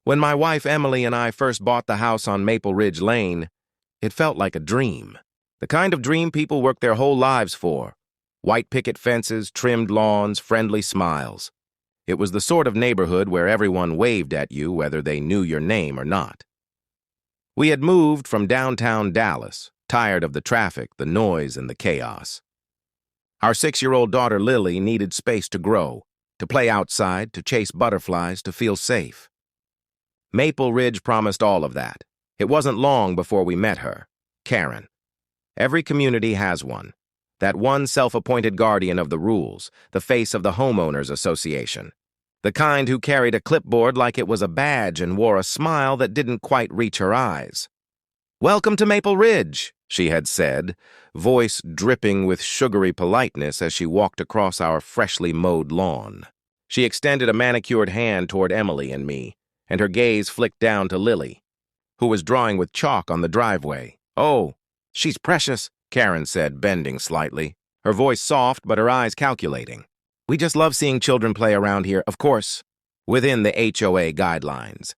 When my wife Emily and I first bought the house on Maple Ridge Lane, it felt like a dream. The kind of dream people work their whole lives for. White picket fences, trimmed lawns, friendly smiles. It was the sort of neighborhood where everyone waved at you whether they knew your name or not. We had moved from downtown Dallas, tired of the traffic, the noise, and the chaos. Our 6-year-old daughter Lily needed space to grow, to play outside, to chase butterflies, to feel safe. Maple Ridge promised all of that. It wasn't long before we met her, Karen. Every community has one. That one self-appointed guardian of the rules, the face of the homeowners association. The kind who carried a clipboard like it was a badge and wore a smile that didn't quite reach her eyes. "Welcome to Maple Ridge," she had said, voice dripping with sugary politeness as she walked across our freshly mowed lawn. She extended a manicured hand toward Emily and me, and her gaze flicked down to Lily, who was drawing with chalk on the driveway. "Oh, she's precious," Karen said, bending slightly, her voice soft but her eyes calculating. "We just love seeing children play around here, of course, within the HOA guidelines."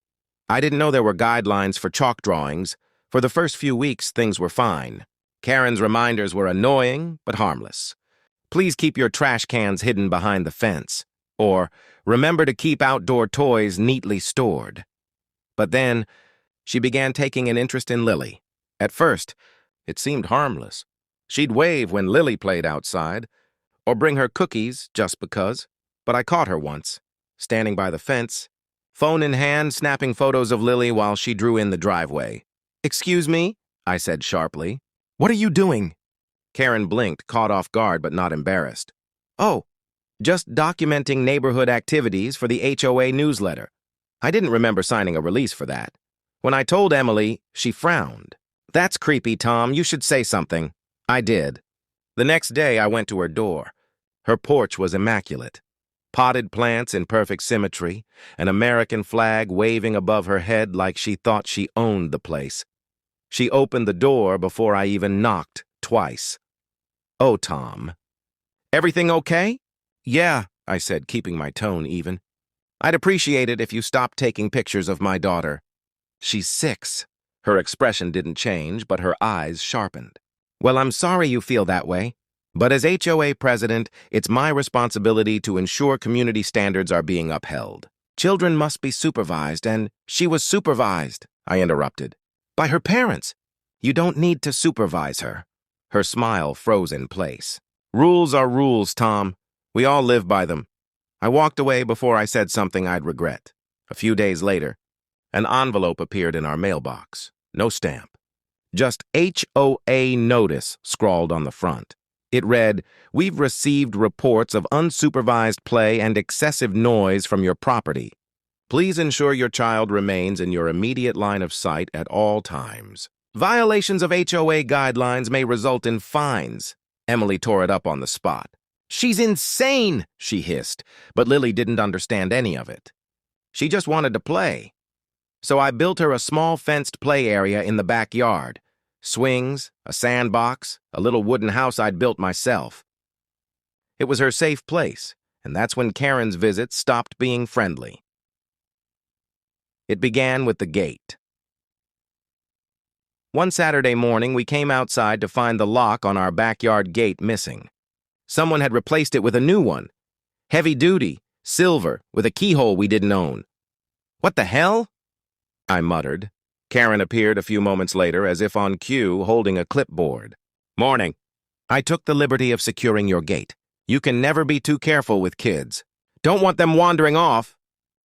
I didn't know there were guidelines for chalk drawings. For the first few weeks, things were fine. Karen's reminders were annoying but harmless. "Please keep your trash cans hidden behind the fence," or "Remember to keep outdoor toys neatly stored." But then, she began taking an interest in Lily. At first, it seemed harmless. She'd wave when Lily played outside, or bring her cookies just because. But I caught her once, standing by the fence, phone in hand, snapping photos of Lily while she drew in the driveway. "Excuse me?" I said sharply. "What are you doing?" Karen blinked, caught off guard but not embarrassed. "Oh, just documenting neighborhood activities for the HOA newsletter." I didn't remember signing a release for that. When I told Emily, she frowned. "That's creepy, Tom. You should say something." I did. The next day, I went to her door. Her porch was immaculate. Potted plants in perfect symmetry, an American flag waving above her head like she thought she owned the place. She opened the door before I even knocked twice. "Oh, Tom. Everything okay?" "Yeah," I said, keeping my tone even. "I'd appreciate it if you stopped taking pictures of my daughter." "She's 6. Her expression didn't change, but her eyes sharpened. "Well, I'm sorry you feel that way. But as HOA President, it's my responsibility to ensure community standards are being upheld. Children must be supervised, and she was supervised," I interrupted. "By her parents." "You don't need to supervise her." Her smile froze in place. "Rules are rules, Tom. We all live by them." I walked away before I said something I'd regret. A few days later, an envelope appeared in our mailbox. No stamp. Just HOA notice scrawled on the front. It read, "We've received reports of unsupervised play and excessive noise from your property. Please ensure your child remains in your immediate line of sight at all times. Violations of HOA guidelines may result in fines." Emily tore it up on the spot. "She's insane," she hissed, but Lily didn't understand any of it. She just wanted to play. So I built her a small fenced play area in the backyard. Swings, a sandbox, a little wooden house I'd built myself. It was her safe place, and that's when Karen's visits stopped being friendly. It began with the gate. One Saturday morning, we came outside to find the lock on our backyard gate missing. Someone had replaced it with a new one. Heavy duty, silver, with a keyhole we didn't own. "What the hell?" I muttered. Karen appeared a few moments later, as if on cue, holding a clipboard. "Morning. I took the liberty of securing your gate. You can never be too careful with kids. Don't want them wandering off."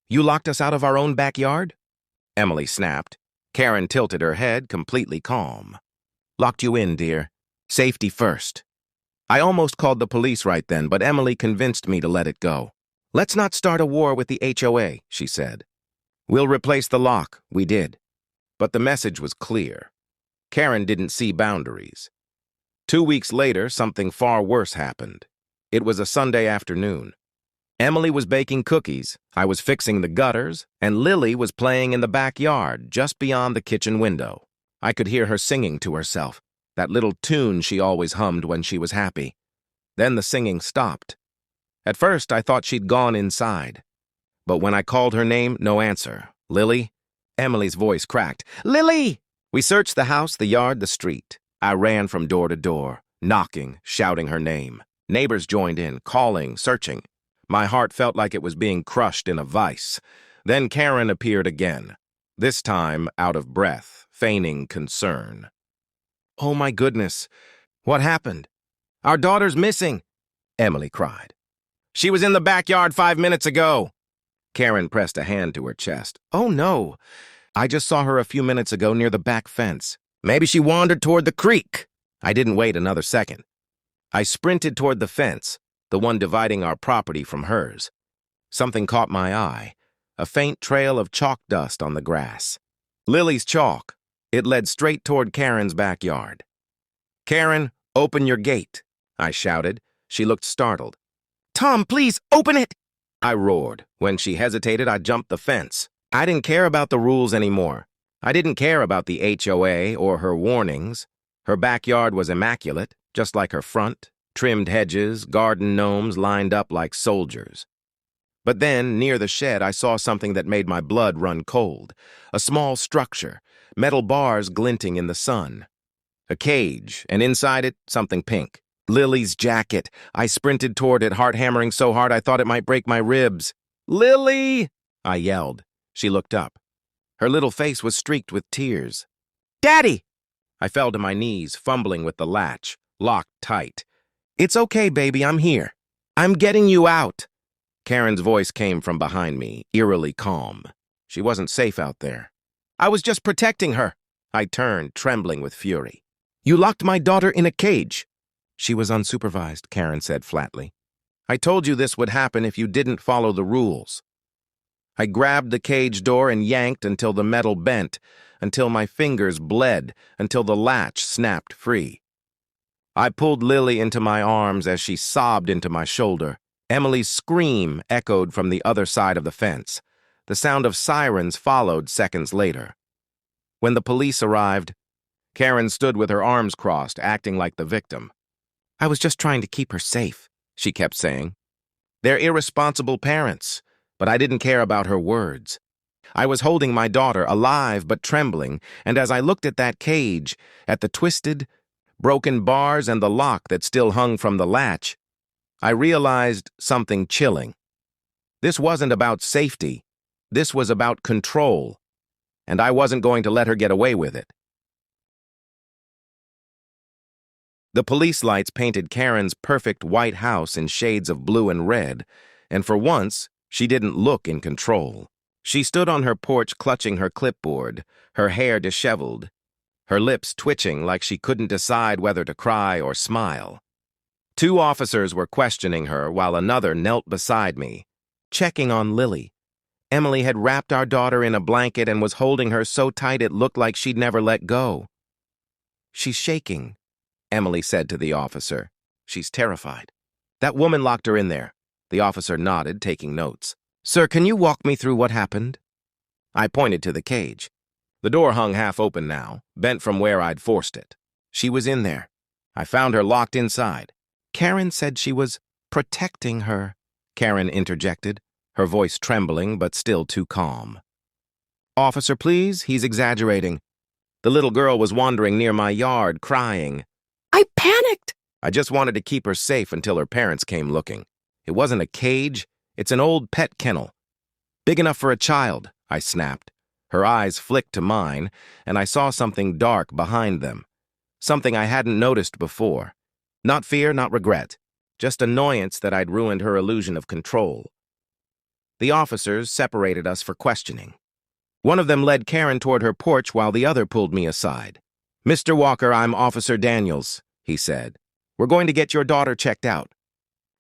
"You locked us out of our own backyard?" Emily snapped. Karen tilted her head, completely calm. "Locked you in, dear. Safety first." I almost called the police right then, but Emily convinced me to let it go. "Let's not start a war with the HOA, she said. "We'll replace the lock." We did. But the message was clear. Karen didn't see boundaries. 2 weeks later, something far worse happened. It was a Sunday afternoon. Emily was baking cookies, I was fixing the gutters, and Lily was playing in the backyard, just beyond the kitchen window. I could hear her singing to herself, that little tune she always hummed when she was happy. Then the singing stopped. At first, I thought she'd gone inside. But when I called her name, no answer. "Lily?" Emily's voice cracked. Lily! We searched the house, the yard, the street. I ran from door to door, knocking, shouting her name. Neighbors joined in, calling, searching. My heart felt like it was being crushed in a vice. Then Karen appeared again, this time out of breath, feigning concern. Oh my goodness, what happened? Our daughter's missing, Emily cried. She was in the backyard 5 minutes ago. Karen pressed a hand to her chest. Oh no, I just saw her a few minutes ago near the back fence. Maybe she wandered toward the creek. I didn't wait another second. I sprinted toward the fence, the one dividing our property from hers. Something caught my eye, a faint trail of chalk dust on the grass. Lily's chalk. It led straight toward Karen's backyard. Karen, open your gate, I shouted. She looked startled. Tom, please, open it! I roared. When she hesitated, I jumped the fence. I didn't care about the rules anymore. I didn't care about the HOA or her warnings. Her backyard was immaculate, just like her front, trimmed hedges, garden gnomes lined up like soldiers. But then, near the shed, I saw something that made my blood run cold. A small structure, metal bars glinting in the sun. A cage, and inside it, something pink. Lily's jacket. I sprinted toward it, heart hammering so hard I thought it might break my ribs. Lily! I yelled. She looked up. Her little face was streaked with tears. Daddy! I fell to my knees, fumbling with the latch, locked tight. It's okay, baby, I'm here. I'm getting you out. Karen's voice came from behind me, eerily calm. She wasn't safe out there. I was just protecting her. I turned, trembling with fury. You locked my daughter in a cage. She was unsupervised, Karen said flatly. I told you this would happen if you didn't follow the rules. I grabbed the cage door and yanked until the metal bent, until my fingers bled, until the latch snapped free. I pulled Lily into my arms as she sobbed into my shoulder. Emily's scream echoed from the other side of the fence. The sound of sirens followed seconds later. When the police arrived, Karen stood with her arms crossed, acting like the victim. I was just trying to keep her safe, she kept saying. They're irresponsible parents, but I didn't care about her words. I was holding my daughter, alive but trembling, and as I looked at that cage, at the twisted, broken bars and the lock that still hung from the latch, I realized something chilling. This wasn't about safety. This was about control, and I wasn't going to let her get away with it. The police lights painted Karen's perfect white house in shades of blue and red, and for once, she didn't look in control. She stood on her porch clutching her clipboard, her hair disheveled, her lips twitching like she couldn't decide whether to cry or smile. 2 officers were questioning her while another knelt beside me, checking on Lily. Emily had wrapped our daughter in a blanket and was holding her so tight it looked like she'd never let go. She's shaking, Emily said to the officer. She's terrified. That woman locked her in there. The officer nodded, taking notes. Sir, can you walk me through what happened? I pointed to the cage. The door hung half open now, bent from where I'd forced it. She was in there. I found her locked inside. Karen said she was protecting her, Karen interjected, her voice trembling but still too calm. Officer, please, he's exaggerating. The little girl was wandering near my yard, crying. I panicked. I just wanted to keep her safe until her parents came looking. It wasn't a cage, it's an old pet kennel. Big enough for a child, I snapped. Her eyes flicked to mine, and I saw something dark behind them. Something I hadn't noticed before. Not fear, not regret. Just annoyance that I'd ruined her illusion of control. The officers separated us for questioning. One of them led Karen toward her porch while the other pulled me aside. Mr. Walker, I'm Officer Daniels, he said. We're going to get your daughter checked out.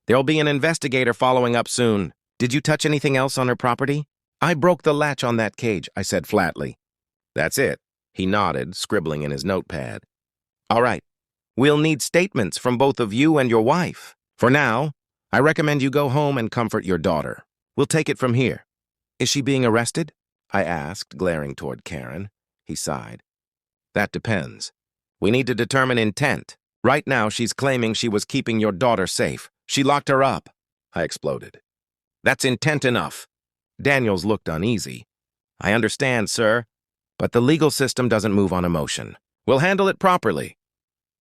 There'll be an investigator following up soon. Did you touch anything else on her property? I broke the latch on that cage, I said flatly. That's it. He nodded, scribbling in his notepad. All right. We'll need statements from both of you and your wife. For now, I recommend you go home and comfort your daughter. We'll take it from here. Is she being arrested? I asked, glaring toward Karen. He sighed. That depends. We need to determine intent. Right now, she's claiming she was keeping your daughter safe. She locked her up, I exploded. That's intent enough. Daniels looked uneasy. I understand, sir, but the legal system doesn't move on emotion. We'll handle it properly.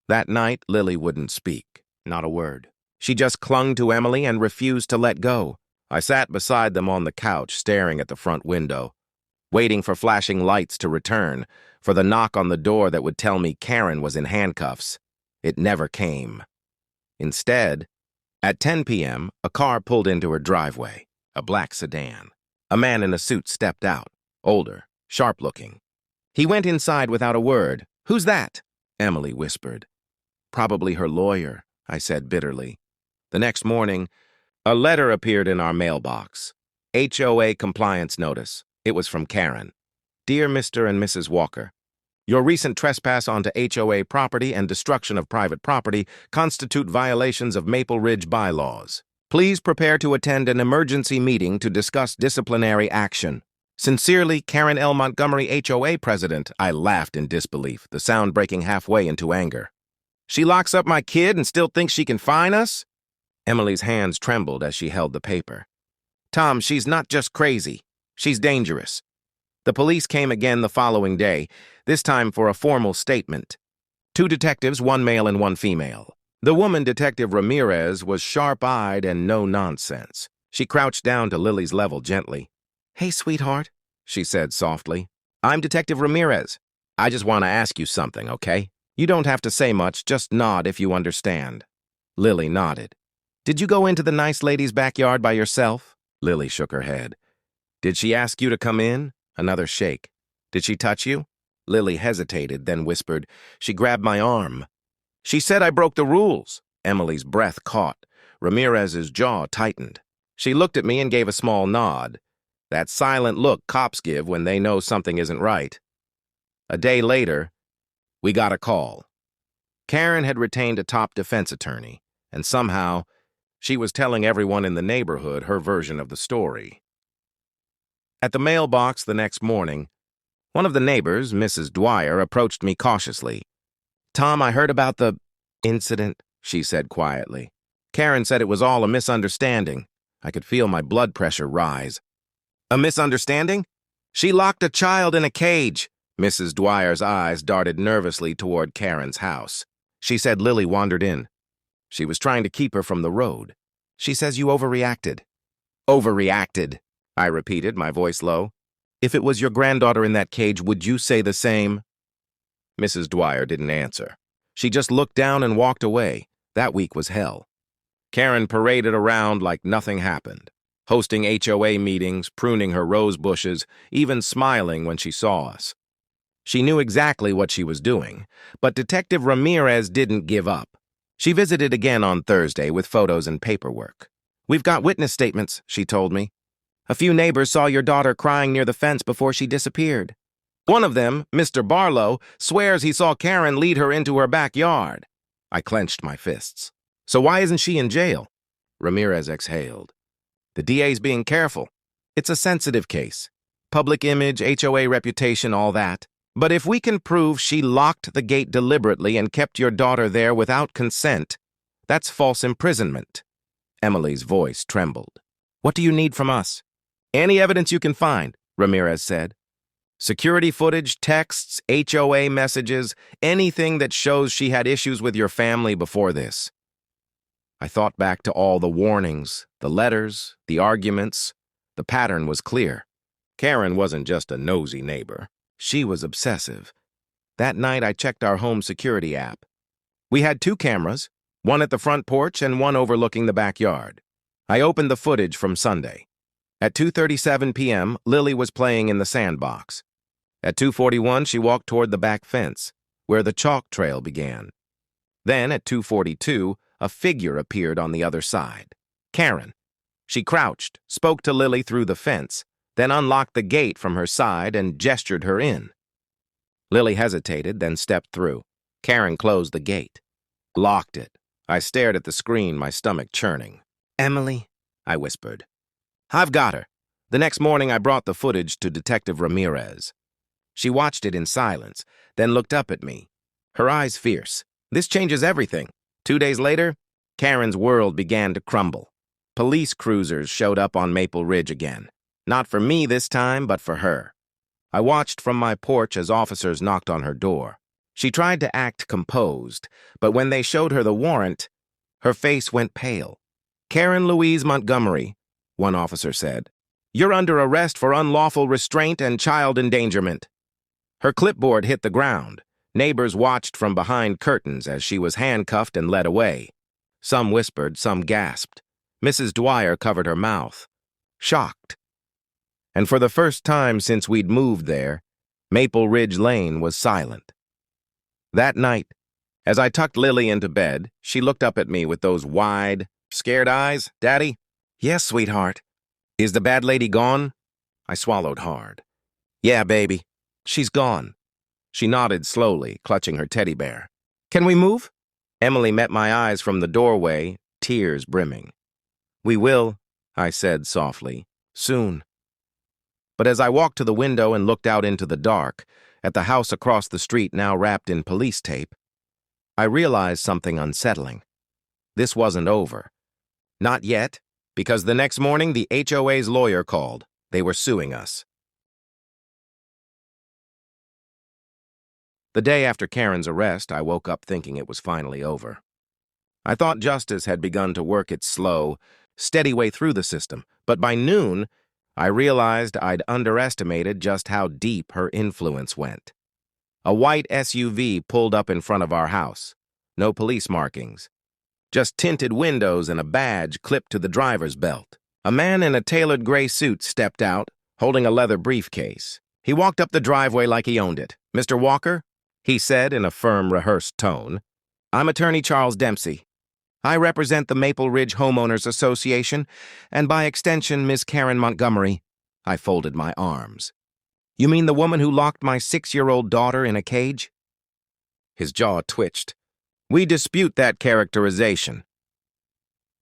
That night, Lily wouldn't speak, not a word. She just clung to Emily and refused to let go. I sat beside them on the couch, staring at the front window, waiting for flashing lights to return, for the knock on the door that would tell me Karen was in handcuffs. It never came. Instead, at 10 p.m., a car pulled into her driveway, a black sedan. A man in a suit stepped out, older, sharp-looking. He went inside without a word. "Who's that?" Emily whispered. "Probably her lawyer," I said bitterly. The next morning, a letter appeared in our mailbox. HOA compliance notice. It was from Karen. "Dear Mr. and Mrs. Walker, your recent trespass onto HOA property and destruction of private property constitute violations of Maple Ridge bylaws. Please prepare to attend an emergency meeting to discuss disciplinary action. Sincerely, Karen L. Montgomery, HOA President." I laughed in disbelief, the sound breaking halfway into anger. "She locks up my kid and still thinks she can fine us?" Emily's hands trembled as she held the paper. "Tom, she's not just crazy. She's dangerous." The police came again the following day, this time for a formal statement. 2 detectives, 1 male and 1 female. The woman, Detective Ramirez, was sharp-eyed and no-nonsense. She crouched down to Lily's level gently. "Hey, sweetheart," she said softly. "I'm Detective Ramirez. I just want to ask you something, okay? You don't have to say much, just nod if you understand." Lily nodded. "Did you go into the nice lady's backyard by yourself?" Lily shook her head. "Did she ask you to come in?" Another shake. "Did she touch you?" Lily hesitated, then whispered, "She grabbed my arm." "She said I broke the rules." Emily's breath caught. Ramirez's jaw tightened. She looked at me and gave a small nod. That silent look cops give when they know something isn't right. A day later, we got a call. Karen had retained a top defense attorney, and somehow, she was telling everyone in the neighborhood her version of the story. At the mailbox the next morning, one of the neighbors, Mrs. Dwyer, approached me cautiously. "Tom, I heard about the incident," she said quietly. "Karen said it was all a misunderstanding." I could feel my blood pressure rise. "A misunderstanding? She locked a child in a cage." Mrs. Dwyer's eyes darted nervously toward Karen's house. She said Lily wandered in. She was trying to keep her from the road. "She says you overreacted." "Overreacted," I repeated, my voice low. "If it was your granddaughter in that cage, would you say the same?" Mrs. Dwyer didn't answer. She just looked down and walked away. That week was hell. Karen paraded around like nothing happened, hosting HOA meetings, pruning her rose bushes, even smiling when she saw us. She knew exactly what she was doing, but Detective Ramirez didn't give up. She visited again on Thursday with photos and paperwork. "We've got witness statements," she told me. "A few neighbors saw your daughter crying near the fence before she disappeared. One of them, Mr. Barlow, swears he saw Karen lead her into her backyard." I clenched my fists. "So why isn't she in jail?" Ramirez exhaled. "The DA's being careful. It's a sensitive case. Public image, HOA reputation, all that. But if we can prove she locked the gate deliberately and kept your daughter there without consent, that's false imprisonment." Emily's voice trembled. "What do you need from us?" "Any evidence you can find," Ramirez said. "Security footage, texts, HOA messages, anything that shows she had issues with your family before this." I thought back to all the warnings, the letters, the arguments. The pattern was clear. Karen wasn't just a nosy neighbor. She was obsessive. That night, I checked our home security app. We had 2 cameras, one at the front porch and one overlooking the backyard. I opened the footage from Sunday. At 2:37 p.m., Lily was playing in the sandbox. At 2:41, she walked toward the back fence, where the chalk trail began. Then, at 2:42, a figure appeared on the other side. Karen. She crouched, spoke to Lily through the fence, then unlocked the gate from her side and gestured her in. Lily hesitated, then stepped through. Karen closed the gate. Locked it. I stared at the screen, my stomach churning. "Emily," I whispered. "I've got her." The next morning, I brought the footage to Detective Ramirez. She watched it in silence, then looked up at me, her eyes fierce. "This changes everything." 2 days later, Karen's world began to crumble. Police cruisers showed up on Maple Ridge again. Not for me this time, but for her. I watched from my porch as officers knocked on her door. She tried to act composed, but when they showed her the warrant, her face went pale. "Karen Louise Montgomery," one officer said. "You're under arrest for unlawful restraint and child endangerment." Her clipboard hit the ground. Neighbors watched from behind curtains as she was handcuffed and led away. Some whispered, some gasped. Mrs. Dwyer covered her mouth, shocked. And for the first time since we'd moved there, Maple Ridge Lane was silent. That night, as I tucked Lily into bed, she looked up at me with those wide, scared eyes. "Daddy?" "Yes, sweetheart." "Is the bad lady gone?" I swallowed hard. "Yeah, baby. She's gone." She nodded slowly, clutching her teddy bear. "Can we move?" Emily met my eyes from the doorway, tears brimming. "We will," I said softly, "soon." But as I walked to the window and looked out into the dark, at the house across the street now wrapped in police tape, I realized something unsettling. This wasn't over. Not yet, because the next morning the HOA's lawyer called. They were suing us. The day after Karen's arrest, I woke up thinking it was finally over. I thought justice had begun to work its slow, steady way through the system, but by noon, I realized I'd underestimated just how deep her influence went. A white SUV pulled up in front of our house. No police markings. Just tinted windows and a badge clipped to the driver's belt. A man in a tailored gray suit stepped out, holding a leather briefcase. He walked up the driveway like he owned it. "Mr. Walker?" he said in a firm, rehearsed tone. "I'm attorney Charles Dempsey. I represent the Maple Ridge Homeowners Association, and by extension, Miss Karen Montgomery." I folded my arms. "You mean the woman who locked my 6-year-old daughter in a cage?" His jaw twitched. "We dispute that characterization."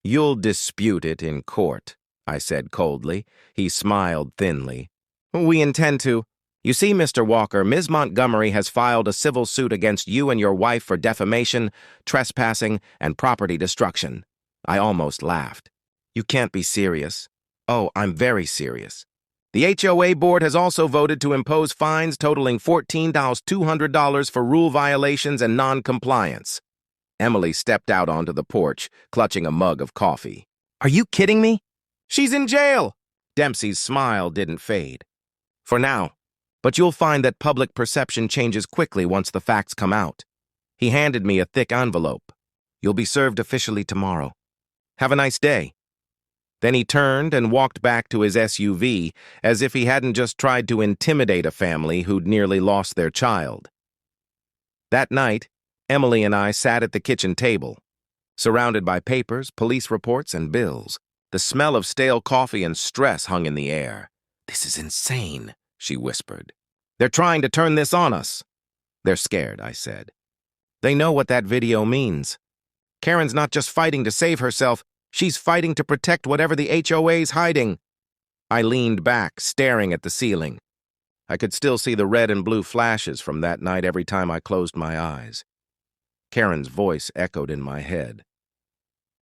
"You'll dispute it in court," I said coldly. He smiled thinly. "We intend to. You see, Mr. Walker, Ms. Montgomery has filed a civil suit against you and your wife for defamation, trespassing, and property destruction." I almost laughed. "You can't be serious." "Oh, I'm very serious. The HOA board has also voted to impose fines totaling $14,200 for rule violations and non-compliance." Emily stepped out onto the porch, clutching a mug of coffee. "Are you kidding me? She's in jail!" Dempsey's smile didn't fade. "For now. But you'll find that public perception changes quickly once the facts come out." He handed me a thick envelope. "You'll be served officially tomorrow. Have a nice day." Then he turned and walked back to his SUV as if he hadn't just tried to intimidate a family who'd nearly lost their child. That night, Emily and I sat at the kitchen table, surrounded by papers, police reports, and bills. The smell of stale coffee and stress hung in the air. "This is insane," she whispered. "They're trying to turn this on us." "They're scared," I said. "They know what that video means. Karen's not just fighting to save herself, she's fighting to protect whatever the HOA's hiding." I leaned back, staring at the ceiling. I could still see the red and blue flashes from that night every time I closed my eyes. Karen's voice echoed in my head.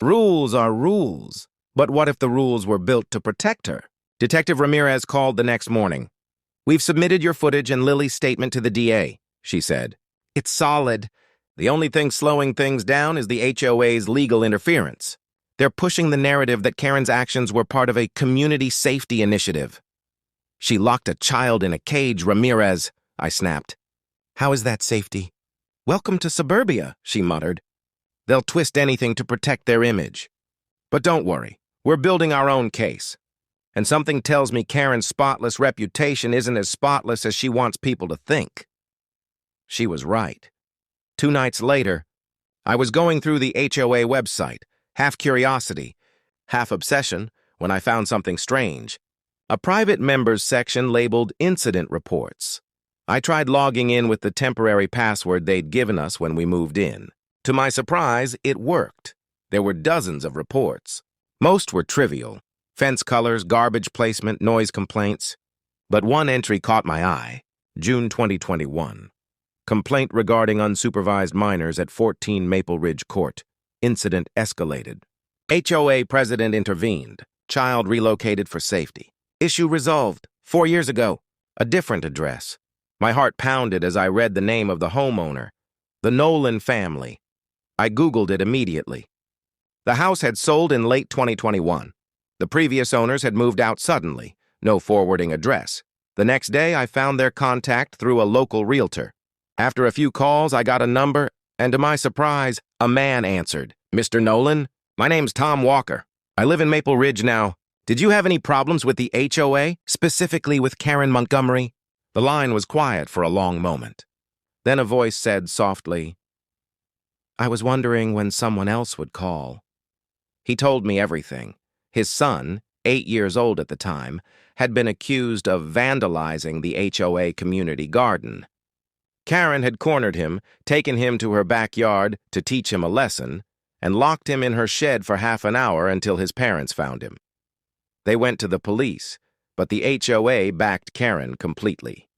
"Rules are rules, but what if the rules were built to protect her?" Detective Ramirez called the next morning. "We've submitted your footage and Lily's statement to the DA," she said. "It's solid. The only thing slowing things down is the HOA's legal interference. They're pushing the narrative that Karen's actions were part of a community safety initiative." "She locked a child in a cage, Ramirez," I snapped. "How is that safety?" "Welcome to suburbia," she muttered. "They'll twist anything to protect their image. But don't worry, we're building our own case. And something tells me Karen's spotless reputation isn't as spotless as she wants people to think." She was right. 2 nights later, I was going through the HOA website, half curiosity, half obsession, when I found something strange. A private members section labeled Incident Reports. I tried logging in with the temporary password they'd given us when we moved in. To my surprise, it worked. There were dozens of reports. Most were trivial. Fence colors, garbage placement, noise complaints. But one entry caught my eye. June 2021. Complaint regarding unsupervised minors at 14 Maple Ridge Court. Incident escalated. HOA President intervened. Child relocated for safety. Issue resolved. 4 years ago. A different address. My heart pounded as I read the name of the homeowner. The Nolan family. I Googled it immediately. The house had sold in late 2021. The previous owners had moved out suddenly. No forwarding address. The next day, I found their contact through a local realtor. After a few calls, I got a number, and to my surprise, a man answered. "Mr. Nolan, my name's Tom Walker. I live in Maple Ridge now. Did you have any problems with the HOA, specifically with Karen Montgomery?" The line was quiet for a long moment. Then a voice said softly, "I was wondering when someone else would call." He told me everything. His son, 8 years old at the time, had been accused of vandalizing the HOA community garden. Karen had cornered him, taken him to her backyard to teach him a lesson, and locked him in her shed for half an hour until his parents found him. They went to the police, but the HOA backed Karen completely.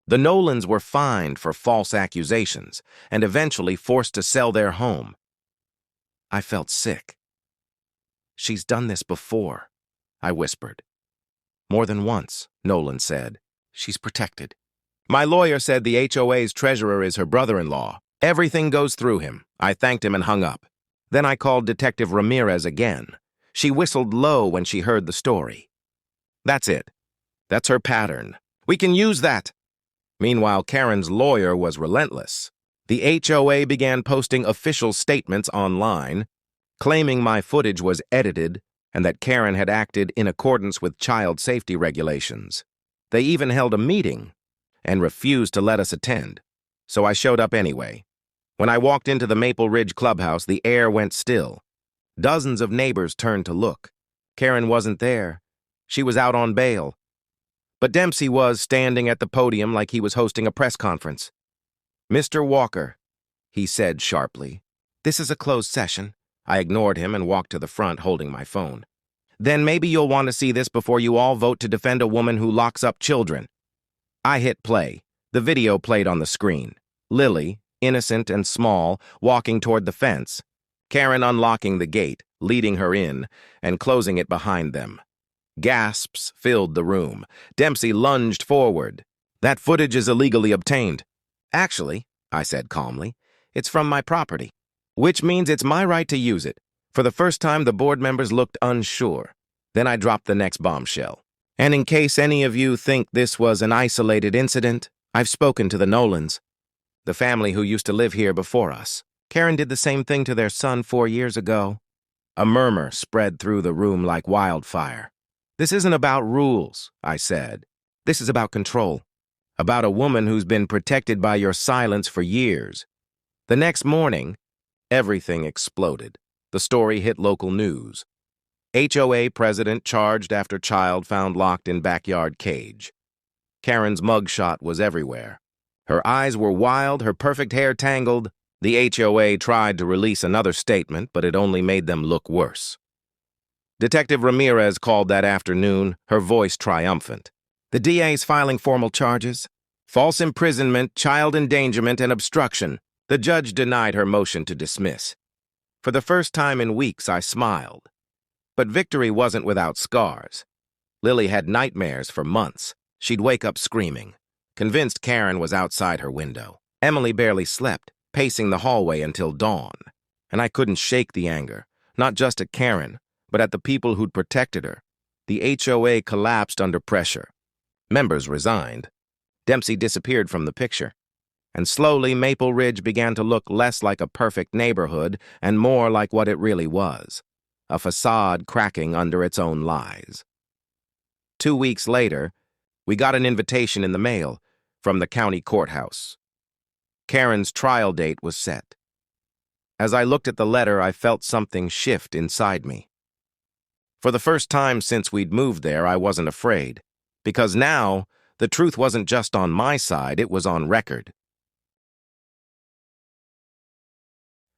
The Nolans were fined for false accusations and eventually forced to sell their home. I felt sick. "She's done this before," I whispered. "More than once," Nolan said. "She's protected." My lawyer said the HOA's treasurer is her brother-in-law. Everything goes through him. I thanked him and hung up. Then I called Detective Ramirez again. She whistled low when she heard the story. "That's it. That's her pattern. We can use that." Meanwhile, Karen's lawyer was relentless. The HOA began posting official statements online, claiming my footage was edited and that Karen had acted in accordance with child safety regulations. They even held a meeting and refused to let us attend, so I showed up anyway. When I walked into the Maple Ridge clubhouse, the air went still. Dozens of neighbors turned to look. Karen wasn't there. She was out on bail. But Dempsey was standing at the podium like he was hosting a press conference. "Mr. Walker," he said sharply, "this is a closed session." I ignored him and walked to the front holding my phone. "Then maybe you'll want to see this before you all vote to defend a woman who locks up children." I hit play. The video played on the screen. Lily, innocent and small, walking toward the fence. Karen unlocking the gate, leading her in, and closing it behind them. Gasps filled the room. Dempsey lunged forward. "That footage is illegally obtained." "Actually," I said calmly, "it's from my property, which means it's my right to use it." For the first time, the board members looked unsure. Then I dropped the next bombshell. "And in case any of you think this was an isolated incident, I've spoken to the Nolans, the family who used to live here before us. Karen did the same thing to their son 4 years ago." A murmur spread through the room like wildfire. "This isn't about rules," I said. "This is about control. About a woman who's been protected by your silence for years." The next morning, everything exploded. The story hit local news. HOA President charged after child found locked in backyard cage. Karen's mugshot was everywhere. Her eyes were wild, her perfect hair tangled. The HOA tried to release another statement, but it only made them look worse. Detective Ramirez called that afternoon, her voice triumphant. "The DA's filing formal charges. False imprisonment, child endangerment, and obstruction." The judge denied her motion to dismiss. For the first time in weeks, I smiled. But victory wasn't without scars. Lily had nightmares for months. She'd wake up screaming, convinced Karen was outside her window. Emily barely slept, pacing the hallway until dawn. And I couldn't shake the anger, not just at Karen, but at the people who'd protected her. The HOA collapsed under pressure. Members resigned. Dempsey disappeared from the picture. And slowly, Maple Ridge began to look less like a perfect neighborhood and more like what it really was, a facade cracking under its own lies. 2 weeks later, we got an invitation in the mail from the county courthouse. Karen's trial date was set. As I looked at the letter, I felt something shift inside me. For the first time since we'd moved there, I wasn't afraid, because now the truth wasn't just on my side, it was on record.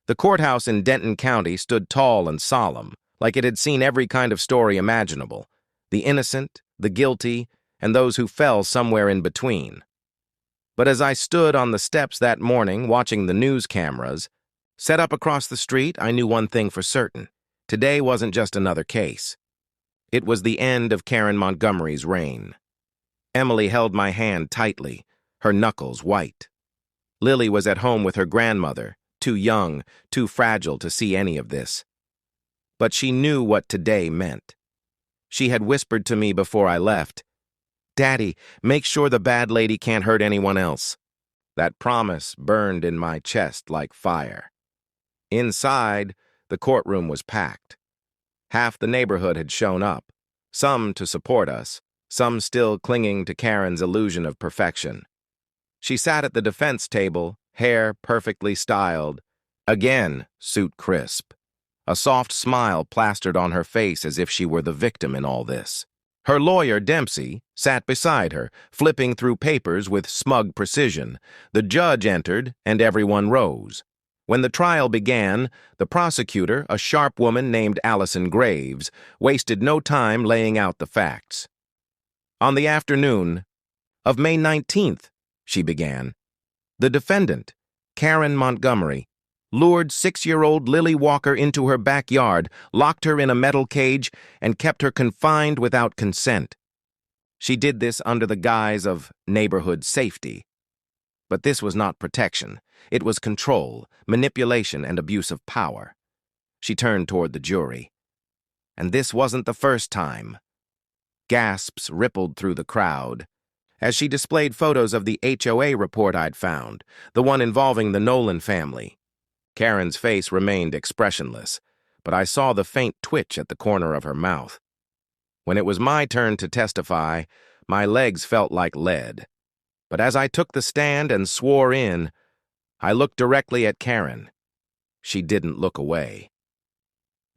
The courthouse in Denton County stood tall and solemn, like it had seen every kind of story imaginable, the innocent, the guilty, and those who fell somewhere in between. But as I stood on the steps that morning watching the news cameras, set up across the street, I knew one thing for certain. Today wasn't just another case. It was the end of Karen Montgomery's reign. Emily held my hand tightly, her knuckles white. Lily was at home with her grandmother, too young, too fragile to see any of this. But she knew what today meant. She had whispered to me before I left, "Daddy, make sure the bad lady can't hurt anyone else." That promise burned in my chest like fire. Inside, the courtroom was packed. Half the neighborhood had shown up, some to support us, some still clinging to Karen's illusion of perfection. She sat at the defense table, hair perfectly styled, again suit crisp. A soft smile plastered on her face as if she were the victim in all this. Her lawyer, Dempsey, sat beside her, flipping through papers with smug precision. The judge entered, and everyone rose. When the trial began, the prosecutor, a sharp woman named Allison Graves, wasted no time laying out the facts. On the afternoon of May 19th, she began, the defendant, Karen Montgomery, lured 6-year-old Lily Walker into her backyard, locked her in a metal cage, and kept her confined without consent. She did this under the guise of neighborhood safety. But this was not protection. It was control, manipulation, and abuse of power. She turned toward the jury. And this wasn't the first time. Gasps rippled through the crowd as she displayed photos of the HOA report I'd found, the one involving the Nolan family. Karen's face remained expressionless, but I saw the faint twitch at the corner of her mouth. When it was my turn to testify, my legs felt like lead. But as I took the stand and swore in, I looked directly at Karen. She didn't look away.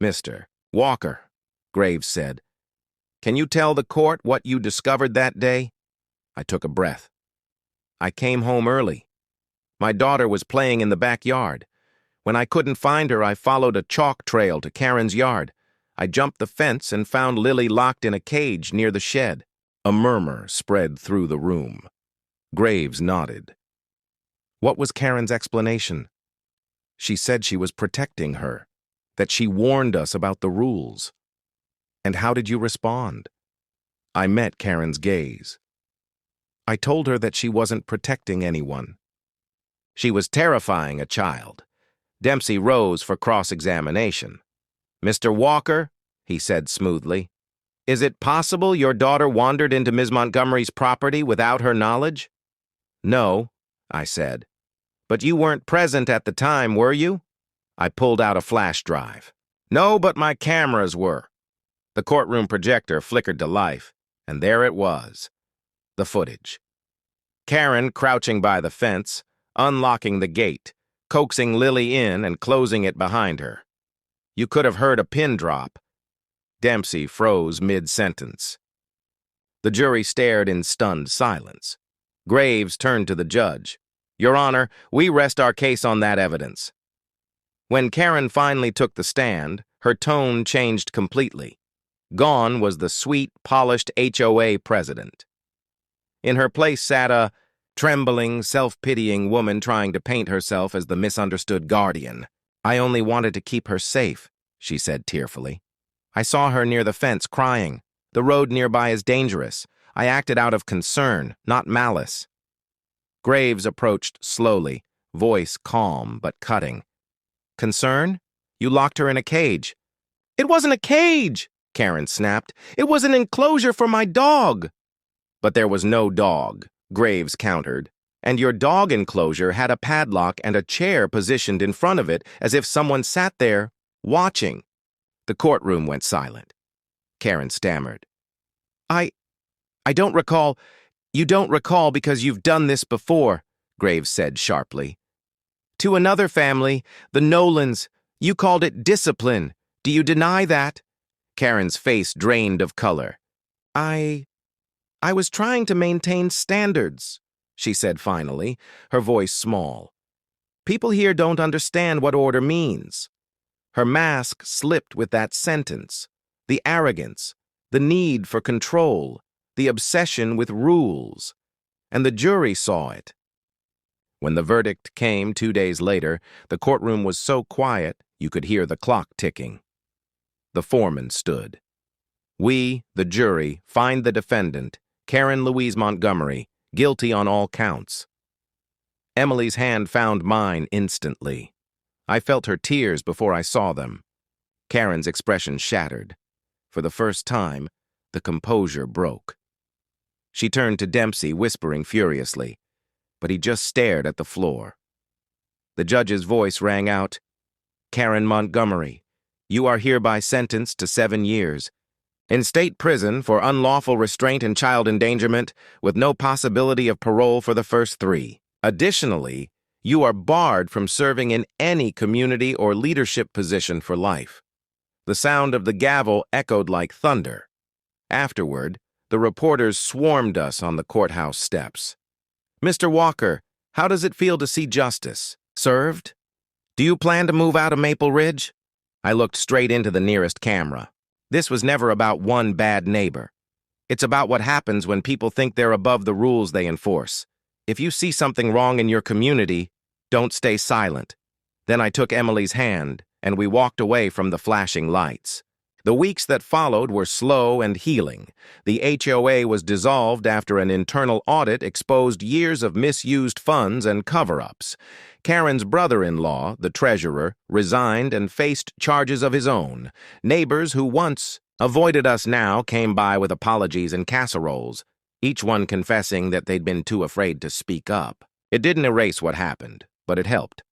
"Mr. Walker," Graves said, "can you tell the court what you discovered that day?" I took a breath. "I came home early. My daughter was playing in the backyard. When I couldn't find her, I followed a chalk trail to Karen's yard. I jumped the fence and found Lily locked in a cage near the shed." A murmur spread through the room. Graves nodded. "What was Karen's explanation?" "She said she was protecting her, that she warned us about the rules." "And how did you respond?" I met Karen's gaze. "I told her that she wasn't protecting anyone." "She was terrifying a child." Dempsey rose for cross-examination. "Mr. Walker," he said smoothly, "is it possible your daughter wandered into Ms. Montgomery's property without her knowledge?" "No," I said. "But you weren't present at the time, were you?" I pulled out a flash drive. "No, but my cameras were." The courtroom projector flickered to life, and there it was, the footage. Karen crouching by the fence, unlocking the gate, coaxing Lily in and closing it behind her. You could have heard a pin drop. Dempsey froze mid-sentence. The jury stared in stunned silence. Graves turned to the judge. "Your Honor, we rest our case on that evidence." When Karen finally took the stand, her tone changed completely. Gone was the sweet, polished HOA president. In her place sat a trembling, self-pitying woman trying to paint herself as the misunderstood guardian. "I only wanted to keep her safe," she said tearfully. "I saw her near the fence crying. The road nearby is dangerous. I acted out of concern, not malice." Graves approached slowly, voice calm but cutting. "Concern? You locked her in a cage." "It wasn't a cage," Karen snapped. "It was an enclosure for my dog." "But there was no dog," Graves countered, "and your dog enclosure had a padlock and a chair positioned in front of it as if someone sat there, watching." The courtroom went silent. Karen stammered. I don't recall." "You don't recall because you've done this before," Graves said sharply. "To another family, the Nolans, you called it discipline. Do you deny that?" Karen's face drained of color. I was trying to maintain standards," she said finally, her voice small. "People here don't understand what order means." Her mask slipped with that sentence. The arrogance, the need for control, the obsession with rules. And the jury saw it. When the verdict came 2 days later, the courtroom was so quiet you could hear the clock ticking. The foreman stood. "We, the jury, find the defendant, Karen Louise Montgomery, guilty on all counts. Emily's hand found mine instantly. I felt her tears before I saw them. Karen's expression shattered. For the first time, the composure broke. She turned to Dempsey, whispering furiously, but he just stared at the floor. The judge's voice rang out, "Karen Montgomery, you are hereby sentenced to 7 years in state prison for unlawful restraint and child endangerment with no possibility of parole for the first 3. Additionally, you are barred from serving in any community or leadership position for life." The sound of the gavel echoed like thunder. Afterward, the reporters swarmed us on the courthouse steps. "Mr. Walker, how does it feel to see justice served? Do you plan to move out of Maple Ridge?" I looked straight into the nearest camera. This was never about one bad neighbor. It's about what happens when people think they're above the rules they enforce. If you see something wrong in your community, don't stay silent. Then I took Emily's hand, and we walked away from the flashing lights. The weeks that followed were slow and healing. The HOA was dissolved after an internal audit exposed years of misused funds and cover-ups. Karen's brother-in-law, the treasurer, resigned and faced charges of his own. Neighbors who once avoided us now came by with apologies and casseroles, each one confessing that they'd been too afraid to speak up. It didn't erase what happened, but it helped.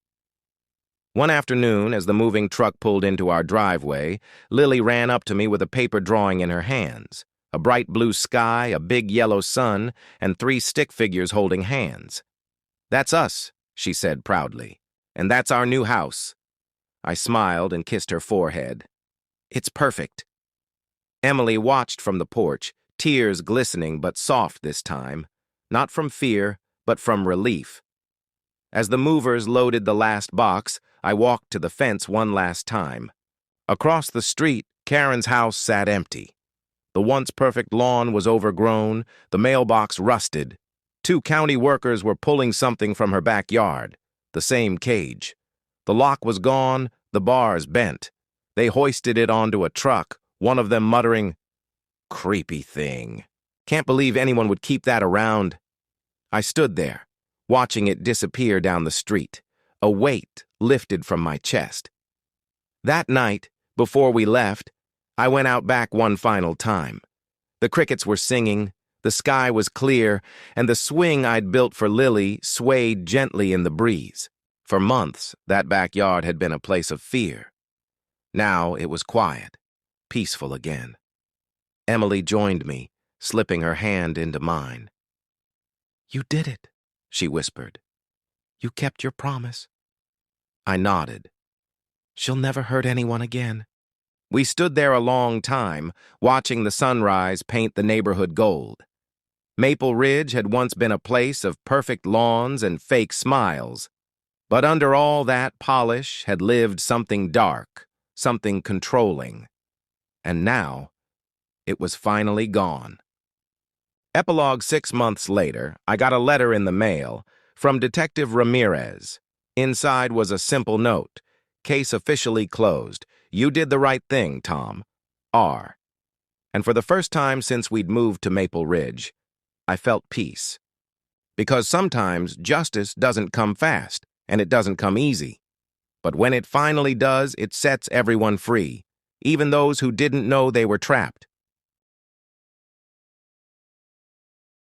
One afternoon, as the moving truck pulled into our driveway, Lily ran up to me with a paper drawing in her hands. A bright blue sky, a big yellow sun, and 3 stick figures holding hands. "That's us," she said proudly. "And that's our new house." I smiled and kissed her forehead. "It's perfect." Emily watched from the porch, tears glistening but soft this time, not from fear, but from relief. As the movers loaded the last box, I walked to the fence one last time. Across the street, Karen's house sat empty. The once perfect lawn was overgrown, the mailbox rusted. 2 county workers were pulling something from her backyard, the same cage. The lock was gone, the bars bent. They hoisted it onto a truck, one of them muttering, "Creepy thing. Can't believe anyone would keep that around." I stood there, watching it disappear down the street. A weight lifted from my chest. That night, before we left, I went out back one final time. The crickets were singing, the sky was clear, and the swing I'd built for Lily swayed gently in the breeze. For months, that backyard had been a place of fear. Now it was quiet, peaceful again. Emily joined me, slipping her hand into mine. "You did it," she whispered. "You kept your promise." I nodded. "She'll never hurt anyone again." We stood there a long time, watching the sunrise paint the neighborhood gold. Maple Ridge had once been a place of perfect lawns and fake smiles, but under all that polish had lived something dark, something controlling. And now, it was finally gone. Epilogue 6 months later, I got a letter in the mail from Detective Ramirez. Inside was a simple note. "Case officially closed. You did the right thing, Tom. R." And for the first time since we'd moved to Maple Ridge, I felt peace. Because sometimes justice doesn't come fast, and it doesn't come easy. But when it finally does, it sets everyone free, even those who didn't know they were trapped.